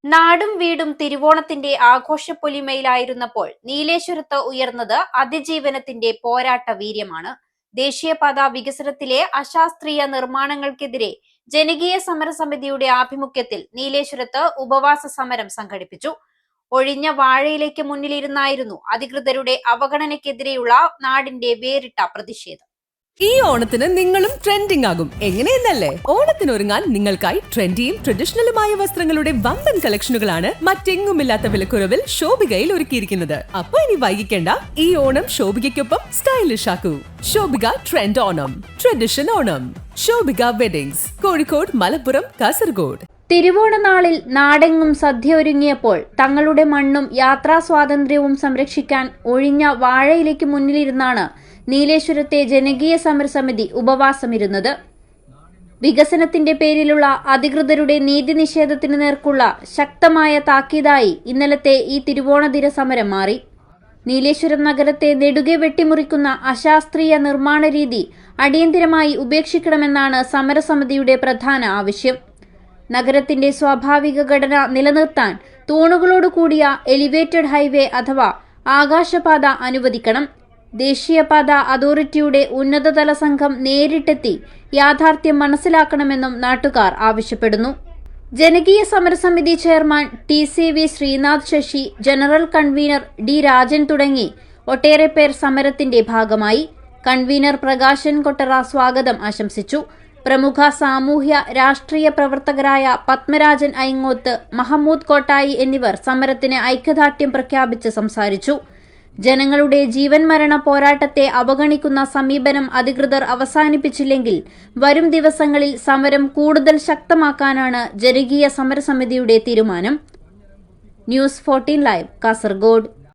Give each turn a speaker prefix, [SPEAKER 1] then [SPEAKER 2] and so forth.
[SPEAKER 1] നാടും വീടും തിരുവോണത്തിന്റെ ആഘോഷപ്പൊലിമയിലായിരുന്നപ്പോൾ നീലേശ്വരത്ത് ഉയർന്നത് അതിജീവനത്തിന്റെ പോരാട്ട വീര്യമാണ്. ദേശീയപാത വികസനത്തിലെ അശാസ്ത്രീയ നിർമ്മാണങ്ങൾക്കെതിരെ ജനകീയ സമരസമിതിയുടെ ആഭിമുഖ്യത്തിൽ നീലേശ്വരത്ത് ഉപവാസ സമരം സംഘടിപ്പിച്ചു. ഒഴിഞ്ഞ വാഴയിലേക്ക് മുന്നിലിരുന്നായിരുന്നു അധികൃതരുടെ അവഗണനയ്ക്കെതിരെയുള്ള നാടിന്റെ വേറിട്ട പ്രതിഷേധം.
[SPEAKER 2] ഈ ഓണത്തിന് നിങ്ങളും ട്രെൻഡിംഗ് ആകും. എങ്ങനെയെന്നല്ലേ? ഓണത്തിനൊരുങ്ങാൻ നിങ്ങൾക്കായി ട്രെൻഡിയും ട്രഡീഷണലുമായ വസ്ത്രങ്ങളുടെ വമ്പൻ കളക്ഷനുകളാണ് മറ്റെങ്ങുമില്ലാത്ത വിലക്കുറവിൽ ശോഭികയിൽ ഒരുക്കിയിരിക്കുന്നത്. അപ്പൊ ഇനി വൈകിക്കേണ്ട, ഈ ഓണം ശോഭികയ്ക്കൊപ്പം സ്റ്റൈലിഷ് ആക്കൂ. Shobhika trend Onam, tradition Onam. Shobhika weddings, Kozhikode, Malappuram, Kasaragod.
[SPEAKER 1] തിരുവോണനാളിൽ നാടെങ്ങും സദ്യ ഒരുങ്ങിയപ്പോൾ തങ്ങളുടെ മണ്ണും യാത്രാ സ്വാതന്ത്ര്യവും സംരക്ഷിക്കാൻ ഒഴിഞ്ഞ വാഴയിലേക്ക് മുന്നിലിരുന്നാണ് നീലേശ്വരത്തെ ജനകീയ സമരസമിതി ഉപവാസമിരുന്നത്. വികസനത്തിന്റെ പേരിലുള്ള അധികൃതരുടെ നീതി നിഷേധത്തിന് നേർക്കുള്ള ശക്തമായ താക്കീതായി ഇന്നലത്തെ ഈ തിരുവോണദിന സമരം മാറി. നീലേശ്വരം നഗരത്തെ നെടുകെ വെട്ടിമുറിക്കുന്ന അശാസ്ത്രീയ നിർമ്മാണ രീതി അടിയന്തരമായി ഉപേക്ഷിക്കണമെന്നാണ് സമരസമിതിയുടെ പ്രധാന ആവശ്യം. നഗരത്തിന്റെ സ്വാഭാവിക ഘടന നിലനിർത്താൻ തൂണുകളോടുകൂടിയ എലിവേറ്റഡ് ഹൈവേ അഥവാ ആകാശപാത അനുവദിക്കണം. ദേശീയപാത അതോറിറ്റിയുടെ ഉന്നതതല സംഘം നേരിട്ടെത്തി യാഥാർത്ഥ്യം മനസ്സിലാക്കണമെന്നും നാട്ടുകാർ ആവശ്യപ്പെടുന്നു. ജനകീയ സമരസമിതി chairman TCV Sreenath Sasi, general convener D Rajan തുടങ്ങി ഒട്ടേറെ പേർ സമരത്തിന്റെ ഭാഗമായി. കൺവീനർ പ്രകാശൻ കൊട്ടറ സ്വാഗതം ആശംസിച്ചു. പ്രമുഖ സാമൂഹ്യ രാഷ്ട്രീയ പ്രവർത്തകരായ പത്മരാജൻ ഐങ്ങോത്ത്, മഹമ്മൂദ് കോട്ടായി എന്നിവർ സമരത്തിന് ഐക്യദാർഢ്യം പ്രഖ്യാപിച്ച് സംസാരിച്ചു. ജനങ്ങളുടെ ജീവൻ മരണ പോരാട്ടത്തെ അവഗണിക്കുന്ന സമീപനം അധികൃതർ അവസാനിപ്പിച്ചില്ലെങ്കിൽ വരും ദിവസങ്ങളിൽ സമരം കൂടുതൽ ശക്തമാക്കാനാണ് ജനകീയ സമരസമിതിയുടെ തീരുമാനം. News 14 live, Kasaragod.